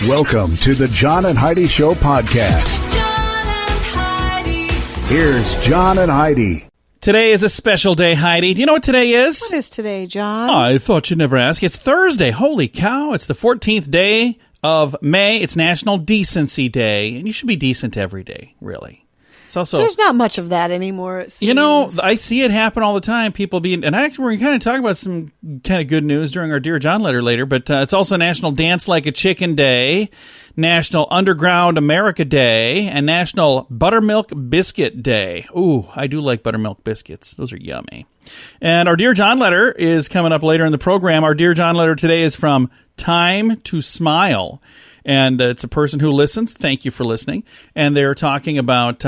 Welcome to the John and Heidi Show podcast. John and Heidi. Here's John and Heidi. Today is a special day, Heidi. Do you know what today is? What is today, John? I thought you'd never ask. It's Thursday. Holy cow. It's the 14th day of May. It's National Decency Day. And you should be decent every day, really. It's also, There's not much of that anymore, it seems. you know, I see it happen all the time. People being, and actually we're going to kind of talk about some kind of good news during our Dear John letter later, but it's also National Dance Like a Chicken Day, National Underground America Day, and National Buttermilk Biscuit Day. Ooh, I do like buttermilk biscuits. Those are yummy. And our Dear John letter is coming up later in the program. Our Dear John letter today is from Time to Smile. And it's a person who listens. Thank you for listening. And they're talking about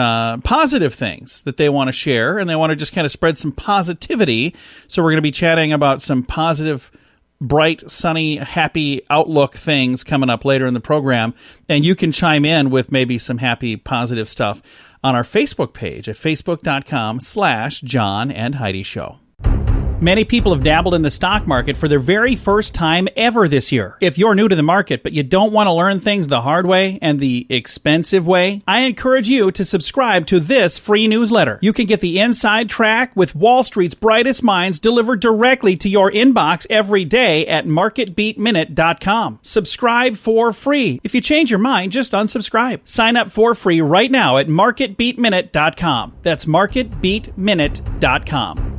positive things that they want to share, and they want to just kind of spread some positivity. So we're going to be chatting about some positive, bright, sunny, happy outlook things coming up later in the program. And you can chime in with maybe some happy, positive stuff on our Facebook page at facebook.com/John and Heidi Show. Many people have dabbled in the stock market for their very first time ever this year. If you're new to the market, but you don't want to learn things the hard way and the expensive way, I encourage you to subscribe to this free newsletter. You can get the inside track with Wall Street's brightest minds delivered directly to your inbox every day at marketbeatminute.com. Subscribe for free. If you change your mind, just unsubscribe. Sign up for free right now at marketbeatminute.com. That's marketbeatminute.com.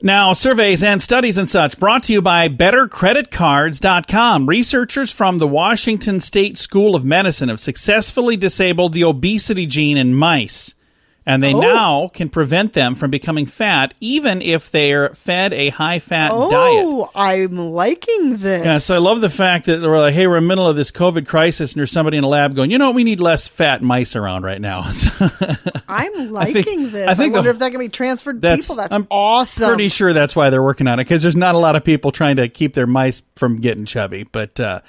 Now, surveys and studies and such brought to you by BetterCreditCards.com. Researchers from the Washington State School of Medicine have successfully disabled the obesity gene in mice. And they now can prevent them from becoming fat, even if they're fed a high-fat diet. Oh, I'm liking this. Yeah, so I love the fact that we're like, hey, we're in the middle of this COVID crisis, and there's somebody in a lab going, you know what, we need less fat mice around right now. I'm liking this. I wonder if that can be transferred to people. That's awesome. I'm pretty sure that's why they're working on it, because there's not a lot of people trying to keep their mice from getting chubby. But yeah,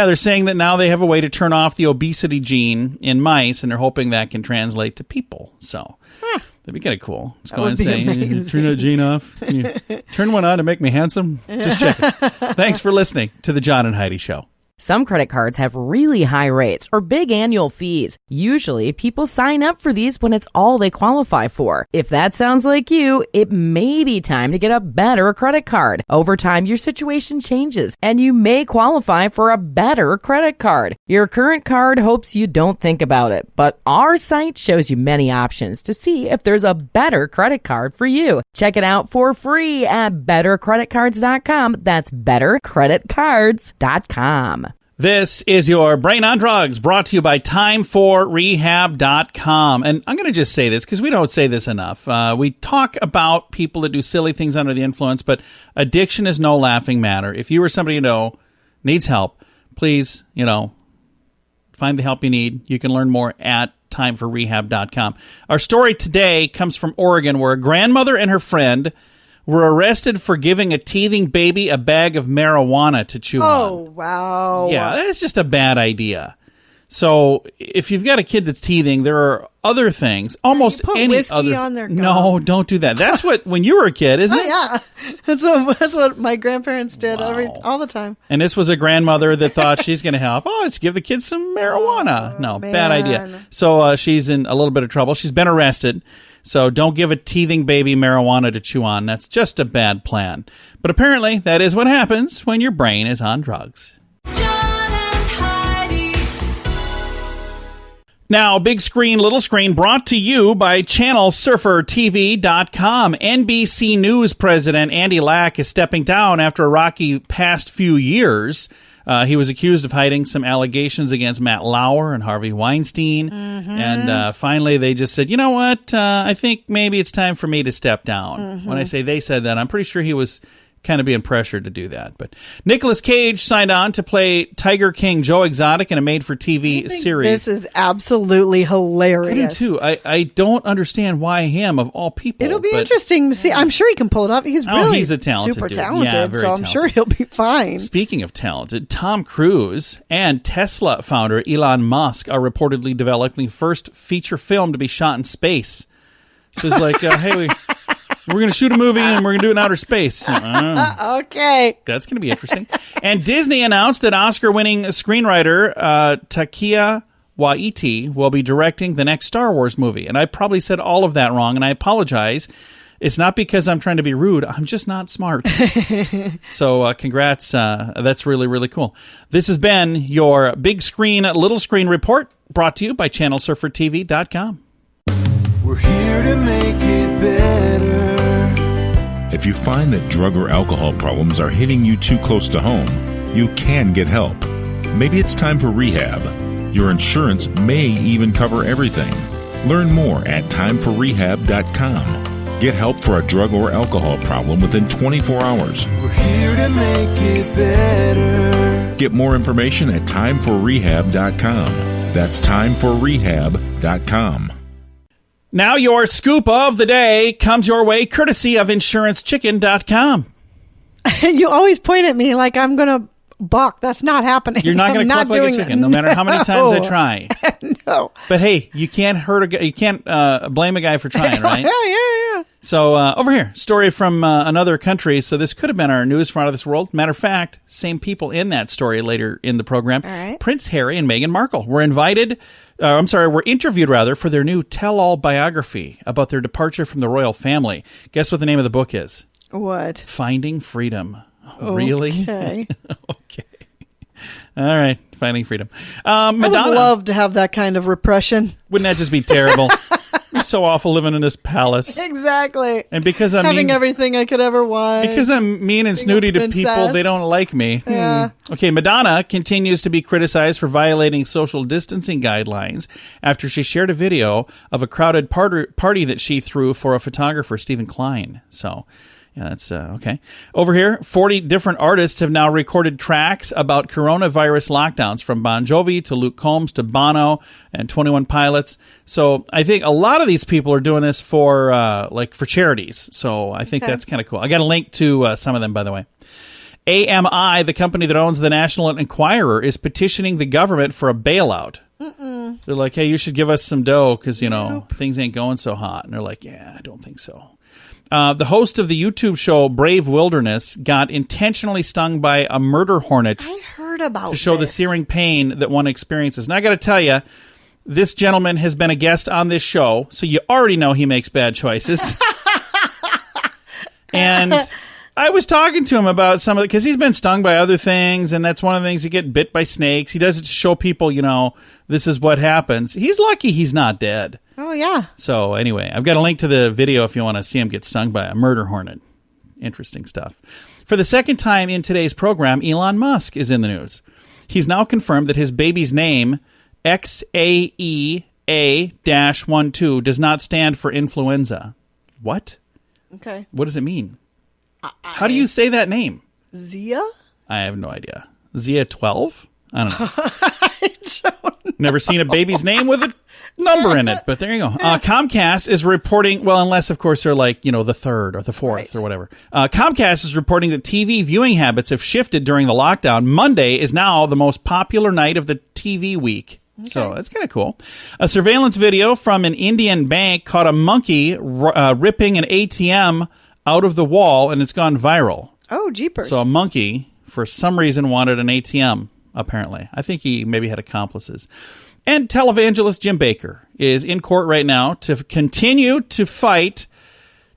they're saying that now they have a way to turn off the obesity gene in mice, and they're hoping that can translate to people. So that'd be kind of cool. Let's go ahead and say, turn that gene off. Can you turn one on to make me handsome? Just check it. Thanks for listening to the John and Heidi Show. Some credit cards have really high rates or big annual fees. Usually, people sign up for these when it's all they qualify for. If that sounds like you, it may be time to get a better credit card. Over time, your situation changes, and you may qualify for a better credit card. Your current card hopes you don't think about it, but our site shows you many options to see if there's a better credit card for you. Check it out for free at bettercreditcards.com. That's bettercreditcards.com. This is your Brain on Drugs, brought to you by timeforrehab.com. And I'm going to just say this because we don't say this enough. We talk about people that do silly things under the influence, but addiction is no laughing matter. If you or somebody you know needs help, please, find the help you need. You can learn more at timeforrehab.com. Our story today comes from Oregon, where a grandmother and her friend were arrested for giving a teething baby a bag of marijuana to chew on. Oh, wow. Yeah, that's just a bad idea. So if you've got a kid that's teething, there are other things. Almost put any whiskey other. on their gum. No, don't do that. That's what when you were a kid, isn't it? Yeah, that's what my grandparents did all the time. And this was a grandmother that thought she's going to help. Oh, let's give the kids some marijuana. No, bad idea. So she's in a little bit of trouble. She's been arrested. So don't give a teething baby marijuana to chew on. That's just a bad plan. But apparently, that is what happens when your brain is on drugs. John and Heidi. Now, big screen, little screen, brought to you by ChannelSurferTV.com. NBC News president Andy Lack is stepping down after a rocky past few years. He was accused of hiding some allegations against Matt Lauer and Harvey Weinstein. Mm-hmm. And finally, they just said, you know what? I think maybe it's time for me to step down. Mm-hmm. When I say they said that, I'm pretty sure he was kind of being pressured to do that. But Nicolas Cage signed on to play Tiger King Joe Exotic in a made-for-TV series. This is absolutely hilarious. I do, too. I don't understand why him, of all people. It'll be interesting to see. I'm sure he can pull it off. He's a talented super dude. talented, Yeah, very so I'm talented. sure he'll be fine. Speaking of talented, Tom Cruise and Tesla founder Elon Musk are reportedly developing the first feature film to be shot in space. So it's like, hey, We're going to shoot a movie and we're going to do it in outer space. Okay. That's going to be interesting. And Disney announced that Oscar-winning screenwriter Taika Waititi will be directing the next Star Wars movie. And I probably said all of that wrong, and I apologize. It's not because I'm trying to be rude. I'm just not smart. So congrats. That's really, really cool. This has been your Big Screen, Little Screen report, brought to you by ChannelSurferTV.com. We're here to make it better. If you find that drug or alcohol problems are hitting you too close to home, you can get help. Maybe it's time for rehab. Your insurance may even cover everything. Learn more at timeforrehab.com. Get help for a drug or alcohol problem within 24 hours. We're here to make it better. Get more information at timeforrehab.com. That's timeforrehab.com. Now your scoop of the day comes your way courtesy of InsuranceChicken.com. You always point at me like I'm going to balk. That's not happening. You're not going to cluck like a chicken, no matter how many times I try. No. But hey, you can't hurt a guy. You can't blame a guy for trying, right? Yeah. So over here, story from another country. So this could have been our news from out of this world. Matter of fact, same people in that story later in the program. All right. Prince Harry and Meghan Markle were interviewed for their new tell-all biography about their departure from the royal family. Guess what the name of the book is? What? Finding Freedom. Really? Okay. Okay. All right. Finding Freedom. Madonna. I would love to have that kind of repression. Wouldn't that just be terrible? It's so awful living in this palace. Exactly. And because I'm having everything I could ever want. Because I'm mean and snooty to people, they don't like me. Yeah. Okay, Madonna continues to be criticized for violating social distancing guidelines after she shared a video of a crowded party that she threw for a photographer, Stephen Klein. So, yeah, that's okay. Over here, 40 different artists have now recorded tracks about coronavirus lockdowns, from Bon Jovi to Luke Combs to Bono and 21 Pilots. So I think a lot of these people are doing this for charities. So I think that's kind of cool. I got a link to some of them, by the way. AMI, the company that owns the National Enquirer, is petitioning the government for a bailout. They're like, hey, you should give us some dough because, things ain't going so hot. And they're like, yeah, I don't think so. The host of the YouTube show Brave Wilderness got intentionally stung by a murder hornet. I heard about to show the searing pain that one experiences. And I got to tell you, this gentleman has been a guest on this show, so you already know he makes bad choices. And I was talking to him about some of it because he's been stung by other things, and that's one of the things. He get bit by snakes. He does it to show people, this is what happens. He's lucky he's not dead. Oh, yeah. So anyway, I've got a link to the video if you want to see him get stung by a murder hornet. Interesting stuff. For the second time in today's program, Elon Musk is in the news. He's now confirmed that his baby's name, XAEA-12, does not stand for influenza. What? Okay. What does it mean? How do you say that name? Zia? I have no idea. Zia 12? I don't know. I don't know. Never seen a baby's name with a number in it, but there you go. Comcast is reporting, well, unless, of course, they're like, the third or the fourth or whatever. Comcast is reporting that TV viewing habits have shifted during the lockdown. Monday is now the most popular night of the TV week. Okay. So that's kind of cool. A surveillance video from an Indian bank caught a monkey ripping an ATM out of the wall, and it's gone viral. Oh, jeepers. So a monkey, for some reason, wanted an ATM, apparently. I think he maybe had accomplices. And televangelist Jim Bakker is in court right now to continue to fight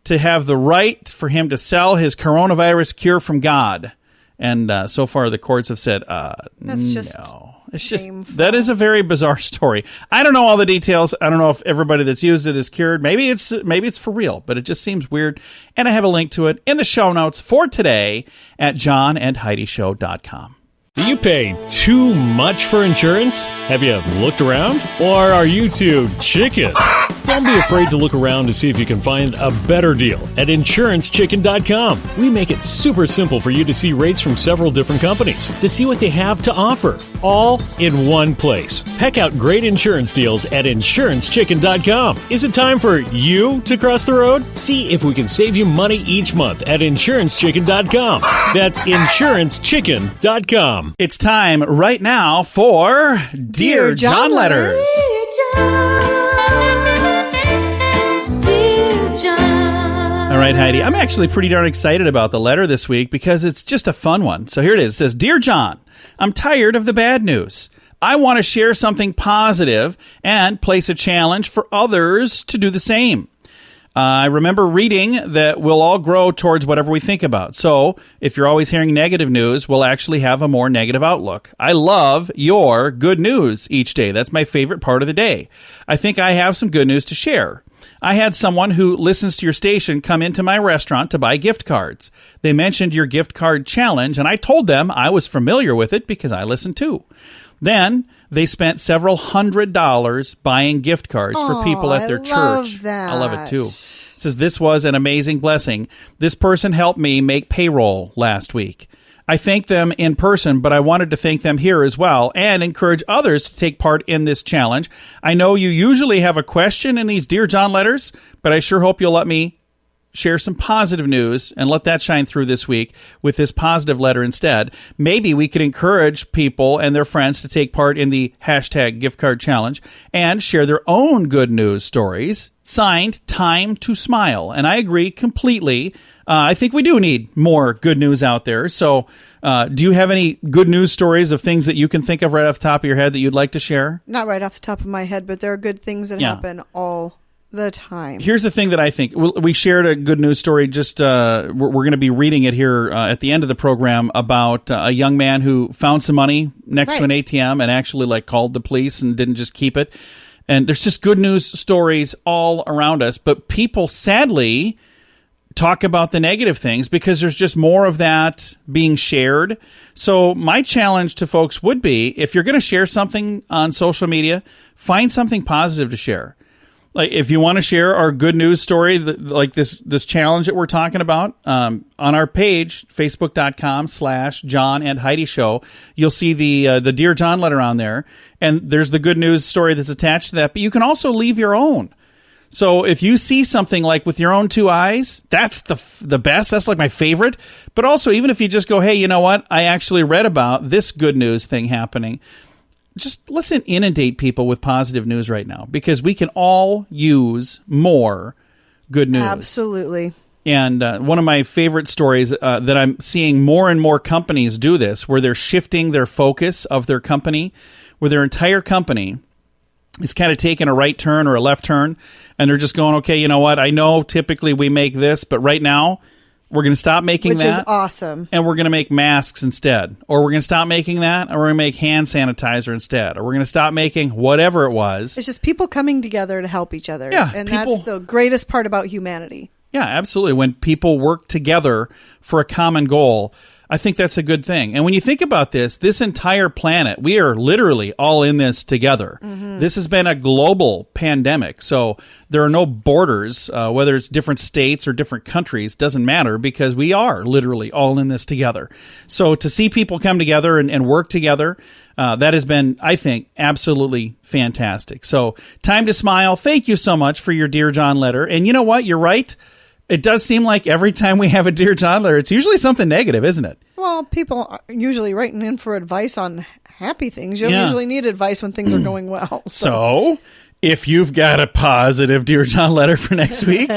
to have the right for him to sell his coronavirus cure from God. And so far, the courts have said, that's just no. It's shameful. That is a very bizarre story. I don't know all the details. I don't know if everybody that's used it is cured. Maybe it's for real, but it just seems weird. And I have a link to it in the show notes for today at JohnandHeidiShow.com. Do you pay too much for insurance? Have you looked around? Or are you too chicken? Don't be afraid to look around to see if you can find a better deal at InsuranceChicken.com. We make it super simple for you to see rates from several different companies, to see what they have to offer, all in one place. Heck out great insurance deals at InsuranceChicken.com. Is it time for you to cross the road? See if we can save you money each month at InsuranceChicken.com. That's InsuranceChicken.com. It's time right now for Dear John Letters. Dear John. All right, Heidi. I'm actually pretty darn excited about the letter this week because it's just a fun one. So here it is. It says, Dear John, I'm tired of the bad news. I want to share something positive and place a challenge for others to do the same. I remember reading that we'll all grow towards whatever we think about. So if you're always hearing negative news, we'll actually have a more negative outlook. I love your good news each day. That's my favorite part of the day. I think I have some good news to share. I had someone who listens to your station come into my restaurant to buy gift cards. They mentioned your gift card challenge, and I told them I was familiar with it because I listen too. Then they spent several $100s buying gift cards for people at their church. That. I love it too. It says, this was an amazing blessing. This person helped me make payroll last week. I thanked them in person, but I wanted to thank them here as well and encourage others to take part in this challenge. I know you usually have a question in these Dear John letters, but I sure hope you'll let me share some positive news and let that shine through this week with this positive letter instead. Maybe we could encourage people and their friends to take part in the hashtag gift card challenge and share their own good news stories. Signed, Time to Smile. And I agree completely. I think we do need more good news out there. So do you have any good news stories of things that you can think of right off the top of your head that you'd like to share? Not right off the top of my head, but there are good things that happen all the time. Here's the thing that I think. We shared a good news story. Just we're going to be reading it here at the end of the program about a young man who found some money next to an ATM and actually called the police and didn't just keep it. And there's just good news stories all around us. But people, sadly, talk about the negative things because there's just more of that being shared. So my challenge to folks would be, if you're going to share something on social media, find something positive to share. Like if you want to share our good news story, like this challenge that we're talking about, on our page, facebook.com/John and Heidi Show, you'll see the Dear John letter on there. And there's the good news story that's attached to that. But you can also leave your own. So if you see something like with your own two eyes, that's the best. That's like my favorite. But also, even if you just go, hey, you know what? I actually read about this good news thing happening. Just let's inundate people with positive news right now because we can all use more good news. Absolutely. And one of my favorite stories that I'm seeing more and more companies do this, where they're shifting their focus of their company, where their entire company is kind of taking a right turn or a left turn, and they're just going, okay, you know what? I know typically we make this, but right now we're going to stop making that. Which is awesome. And we're going to make masks instead. Or we're going to stop making that, and we're going to make hand sanitizer instead. Or we're going to stop making whatever it was. It's just people coming together to help each other. Yeah, and that's the greatest part about humanity. Yeah, absolutely. When people work together for a common goal, I think that's a good thing. And when you think about this entire planet, we are literally all in this together. Mm-hmm. This has been a global pandemic. So there are no borders, whether it's different states or different countries, doesn't matter because we are literally all in this together. So to see people come together and work together, that has been, I think, absolutely fantastic. So Time to Smile. Thank you so much for your Dear John letter. And you know what? You're right. It does seem like every time we have a Dear John letter, it's usually something negative, isn't it? Well, people are usually writing in for advice on happy things. You don't usually need advice when things are going well. So if you've got a positive Dear John letter for next week,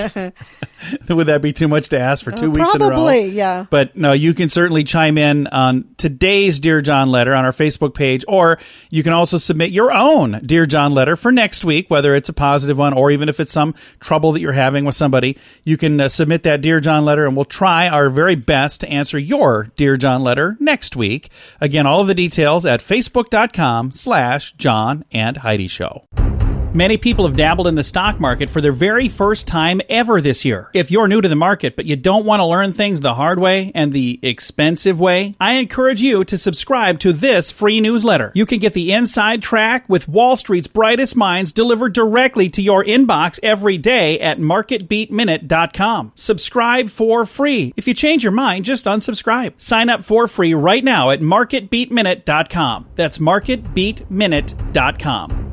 would that be too much to ask for 2 weeks in a row? Probably, yeah. But no, you can certainly chime in on today's Dear John letter on our Facebook page, or you can also submit your own Dear John letter for next week, whether it's a positive one or even if it's some trouble that you're having with somebody. You can submit that Dear John letter, and we'll try our very best to answer your Dear John letter next week. Again, all of the details at facebook.com/John and Heidi Show. Many people have dabbled in the stock market for their very first time ever this year. If you're new to the market, but you don't want to learn things the hard way and the expensive way, I encourage you to subscribe to this free newsletter. You can get the inside track with Wall Street's brightest minds delivered directly to your inbox every day at marketbeatminute.com. Subscribe for free. If you change your mind, just unsubscribe. Sign up for free right now at marketbeatminute.com. That's marketbeatminute.com.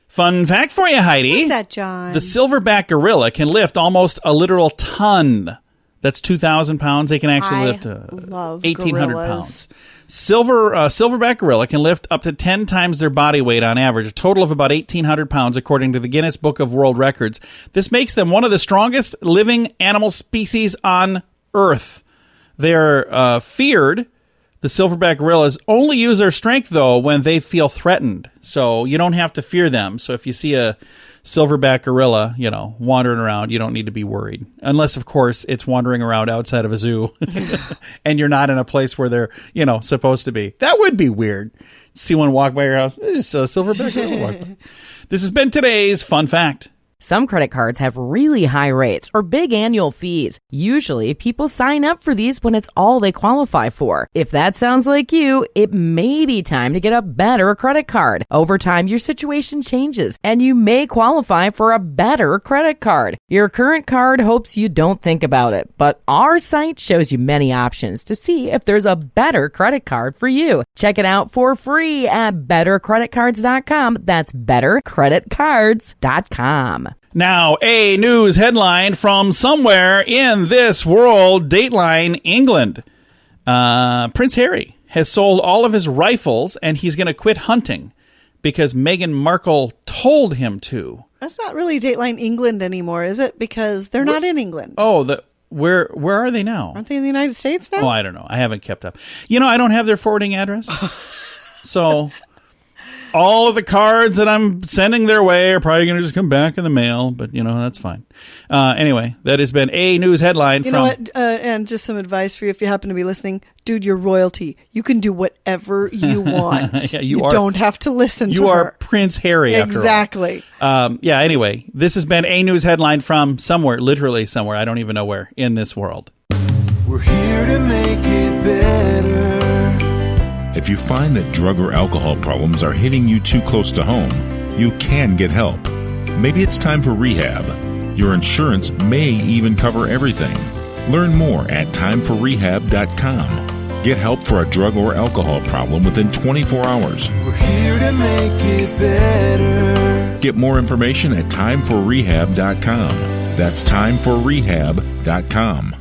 Fun fact for you, Heidi. What's that, John? The silverback gorilla can lift almost a literal ton That's 2,000 pounds. They can actually lift love 1,800 gorillas. pounds. Silverback gorilla can lift up to 10 times their body weight on average, a total of about 1,800 pounds, according to the Guinness Book of World Records. This makes them one of the strongest living animal species on Earth. They're feared. The silverback gorillas only use their strength, though, when they feel threatened. So you don't have to fear them. So if you see a silverback gorilla, wandering around, you don't need to be worried. Unless, of course, it's wandering around outside of a zoo and you're not in a place where they're, supposed to be. That would be weird. See one walk by your house, it's just a silverback gorilla walk by. This has been today's Fun Fact. Some credit cards have really high rates or big annual fees. Usually, people sign up for these when it's all they qualify for. If that sounds like you, it may be time to get a better credit card. Over time, your situation changes, and you may qualify for a better credit card. Your current card hopes you don't think about it, but our site shows you many options to see if there's a better credit card for you. Check it out for free at bettercreditcards.com. That's bettercreditcards.com. Now, a news headline from somewhere in this world, Dateline, England. Prince Harry has sold all of his rifles, and he's going to quit hunting because Meghan Markle told him to. That's not really Dateline England anymore, is it? Because they're not in England. Oh, where are they now? Aren't they in the United States now? Oh, I don't know. I haven't kept up. I don't have their forwarding address. So all of the cards that I'm sending their way are probably going to just come back in the mail, but, that's fine. Anyway, that has been a news headline You know what? And just some advice for you if you happen to be listening. Dude, you're royalty. You can do whatever you want. Yeah, you don't have to listen to her. You are Prince Harry, after all. Exactly. Anyway, this has been a news headline from somewhere, literally somewhere, I don't even know where, in this world. We're here to make it better. If you find that drug or alcohol problems are hitting you too close to home, you can get help. Maybe it's time for rehab. Your insurance may even cover everything. Learn more at timeforrehab.com. Get help for a drug or alcohol problem within 24 hours. We're here to make it better. Get more information at timeforrehab.com. That's timeforrehab.com.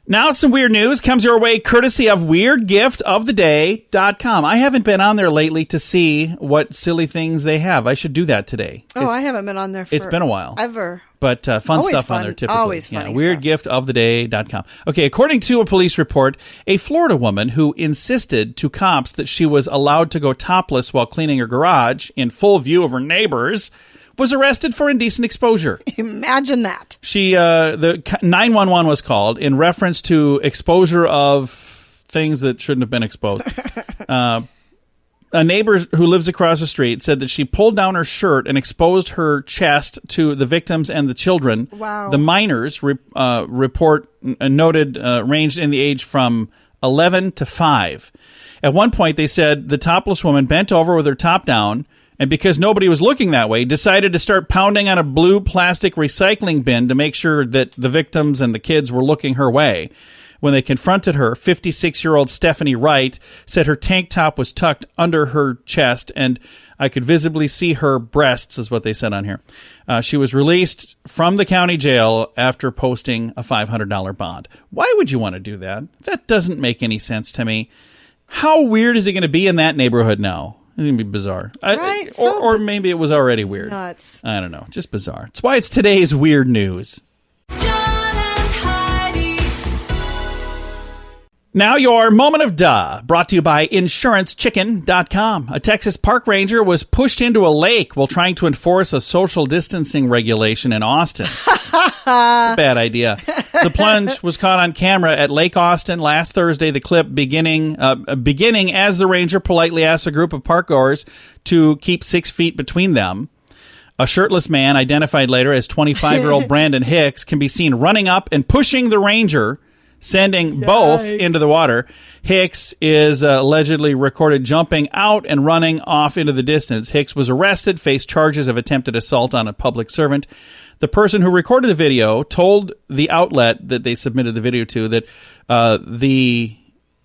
Now some weird news comes your way courtesy of weirdgiftoftheday.com. I haven't been on there lately to see what silly things they have. I should do that today. I haven't been on there for It's been a while. Ever. But fun Always stuff fun. on there typically. Always funny weirdgiftoftheday.com. Okay, according to a police report, a Florida woman who insisted to cops that she was allowed to go topless while cleaning her garage in full view of her neighbors was arrested for indecent exposure. Imagine that. She, the 911 was called in reference to exposure of things that shouldn't have been exposed. A neighbor who lives across the street said that she pulled down her shirt and exposed her chest to the victims and the children. Wow. The minors noted ranged in the age from 11 to 5. At one point, they said the topless woman bent over with her top down, and because nobody was looking that way, decided to start pounding on a blue plastic recycling bin to make sure that the victims and the kids were looking her way. When they confronted her, 56-year-old Stephanie Wright said her tank top was tucked under her chest, and I could visibly see her breasts, is what they said on here. She was released from the county jail after posting a $500 bond. Why would you want to do that? That doesn't make any sense to me. How weird is it going to be in that neighborhood now? It's going to be bizarre. Right. Or maybe it was already weird. Nuts. I don't know. Just bizarre. That's why it's today's weird news. John and Heidi. Now your moment of duh, brought to you by InsuranceChicken.com. A Texas park ranger was pushed into a lake while trying to enforce a social distancing regulation in Austin. It's a bad idea. The plunge was caught on camera at Lake Austin last Thursday. The clip beginning as the ranger politely asked a group of parkgoers to keep 6 feet between them. A shirtless man, identified later as 25-year-old Brandon Hicks, can be seen running up and pushing the ranger, sending both into the water. Hicks is allegedly recorded jumping out and running off into the distance. Hicks was arrested, faced charges of attempted assault on a public servant. The person who recorded the video told the outlet that they submitted the video to that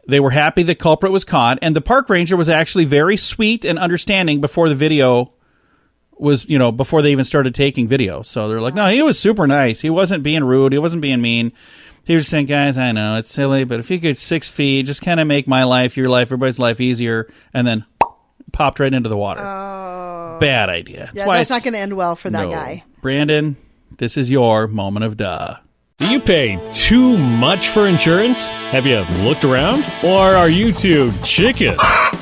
they were happy the culprit was caught, and the park ranger was actually very sweet and understanding before the video was, before they even started taking video. So they're like, no, he was super nice. He wasn't being rude. He wasn't being mean. He was saying, guys, I know it's silly, but if you could 6 feet, just kind of make my life, your life, everybody's life easier, and then popped right into the water. Oh. Bad idea. That's not going to end well for that guy. Brandon, this is your moment of duh. Do you pay too much for insurance? Have you looked around? Or are you too chicken?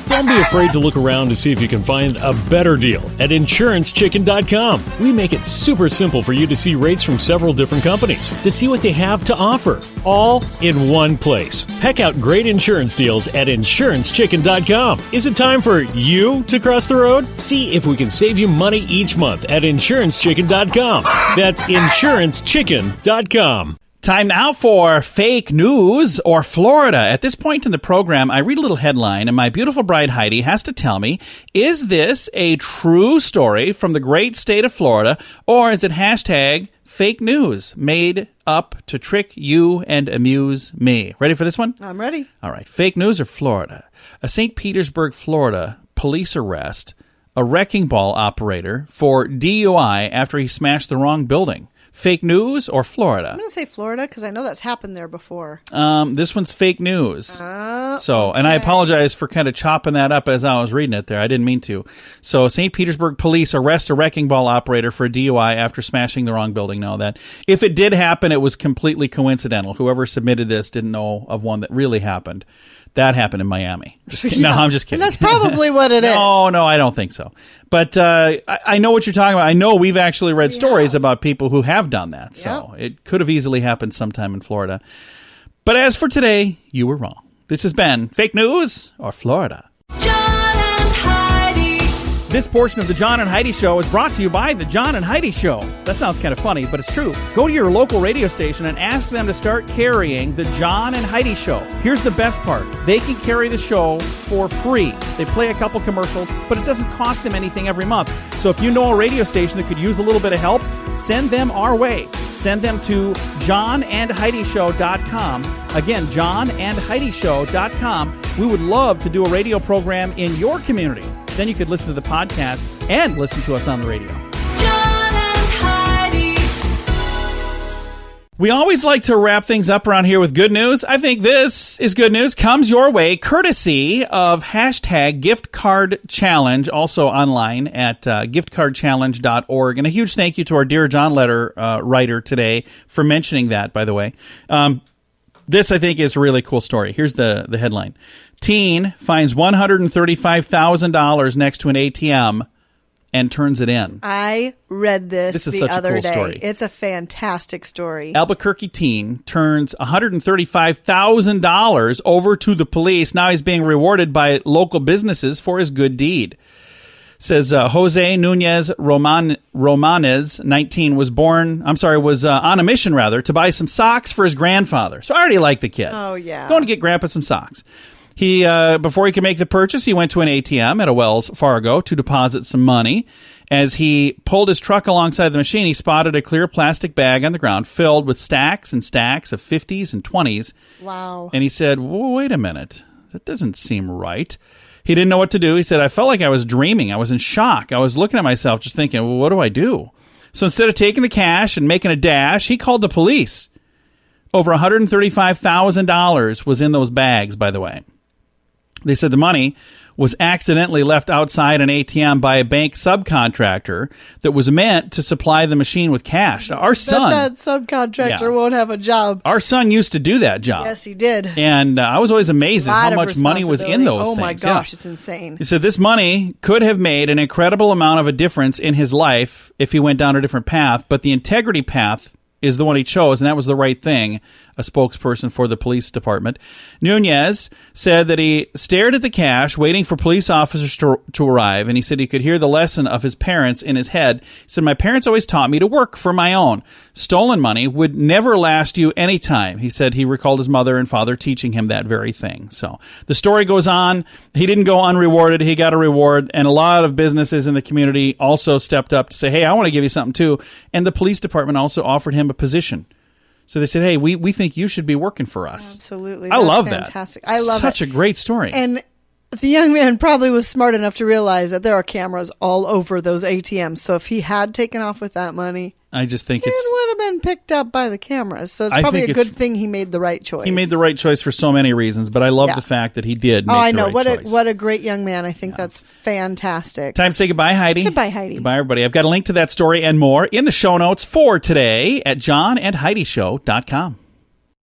Don't be afraid to look around to see if you can find a better deal at InsuranceChicken.com. We make it super simple for you to see rates from several different companies, to see what they have to offer, all in one place. Peck out great insurance deals at InsuranceChicken.com. Is it time for you to cross the road? See if we can save you money each month at InsuranceChicken.com. That's InsuranceChicken.com. Time now for fake news or Florida. At this point in the program, I read a little headline, and my beautiful bride Heidi has to tell me, is this a true story from the great state of Florida, or is it hashtag fake news made up to trick you and amuse me? Ready for this one? I'm ready. All right. Fake news or Florida? A St. Petersburg, Florida police arrest a wrecking ball operator for DUI after he smashed the wrong building. Fake news or Florida? I'm going to say Florida because I know that's happened there before. This one's fake news. And I apologize for kind of chopping that up as I was reading it there. I didn't mean to. So St. Petersburg police arrest a wrecking ball operator for a DUI after smashing the wrong building. No, that if it did happen, it was completely coincidental. Whoever submitted this didn't know of one that really happened. That happened in Miami. Just kidding. No, I'm just kidding. And that's probably what it is. No, I don't think so. But I know what you're talking about. I know we've actually read stories about people who have done that. So it could have easily happened sometime in Florida. But as for today, you were wrong. This has been Fake News or Florida. John and Heidi. This portion of the John and Heidi Show is brought to you by the John and Heidi Show. That sounds kind of funny, but it's true. Go to your local radio station and ask them to start carrying the John and Heidi Show. Here's the best part. They can carry the show for free. They play a couple commercials, but it doesn't cost them anything every month. So if you know a radio station that could use a little bit of help, send them our way. Send them to johnandheidishow.com. Again, johnandheidishow.com. We would love to do a radio program in your community. Then you could listen to the podcast and listen to us on the radio. John and Heidi. We always like to wrap things up around here with good news. I think this is good news. Comes your way courtesy of hashtag Gift Card Challenge, also online at giftcardchallenge.org. And a huge thank you to our Dear John letter writer today for mentioning that, by the way. This, I think, is a really cool story. Here's the headline. Teen finds $135,000 next to an ATM and turns it in. I read this is the such other a cool day. Story. It's a fantastic story. Albuquerque teen turns $135,000 over to the police. Now he's being rewarded by local businesses for his good deed. Says Jose Nunez Romanes, 19, was on a mission to buy some socks for his grandfather. So I already like the kid. Oh, yeah. Going to get grandpa some socks. He before he could make the purchase, he went to an ATM at a Wells Fargo to deposit some money. As he pulled his truck alongside the machine, he spotted a clear plastic bag on the ground filled with stacks and stacks of 50s and 20s. Wow. And he said, well, wait a minute. That doesn't seem right. He didn't know what to do. He said, I felt like I was dreaming. I was in shock. I was looking at myself just thinking, well, what do I do? So instead of taking the cash and making a dash, he called the police. Over $135,000 was in those bags, by the way. They said the money was accidentally left outside an ATM by a bank subcontractor that was meant to supply the machine with cash. Now, our son... that subcontractor won't have a job. Our son used to do that job. Yes, he did. And I was always amazed at how much money was in those things. Oh, my gosh, it's insane. He said this money could have made an incredible amount of a difference in his life if he went down a different path, but the integrity path is the one he chose, and that was the right thing, a spokesperson for the police department. Nunez said that he stared at the cash, waiting for police officers to arrive, and he said he could hear the lesson of his parents in his head. He said, my parents always taught me to work for my own. Stolen money would never last you any time. He said he recalled his mother and father teaching him that very thing. So the story goes on. He didn't go unrewarded. He got a reward, and a lot of businesses in the community also stepped up to say, hey, I want to give you something too. And the police department also offered him a position. So they said, hey, we think you should be working for us. Absolutely. I love fantastic. that. I love Such a great story. And the young man probably was smart enough to realize that there are cameras all over those ATMs. So if he had taken off with that money, I just think It it's. would have been picked up by the cameras, so it's I probably think a it's- good thing he made the right choice. He made the right choice for so many reasons, but I love Yeah. the fact that he did make Oh, I the know. right choice. What a great young man. I think that's fantastic. Time to say goodbye, Heidi. Goodbye, Heidi. Goodbye, everybody. I've got a link to that story and more in the show notes for today at johnandheidishow.com.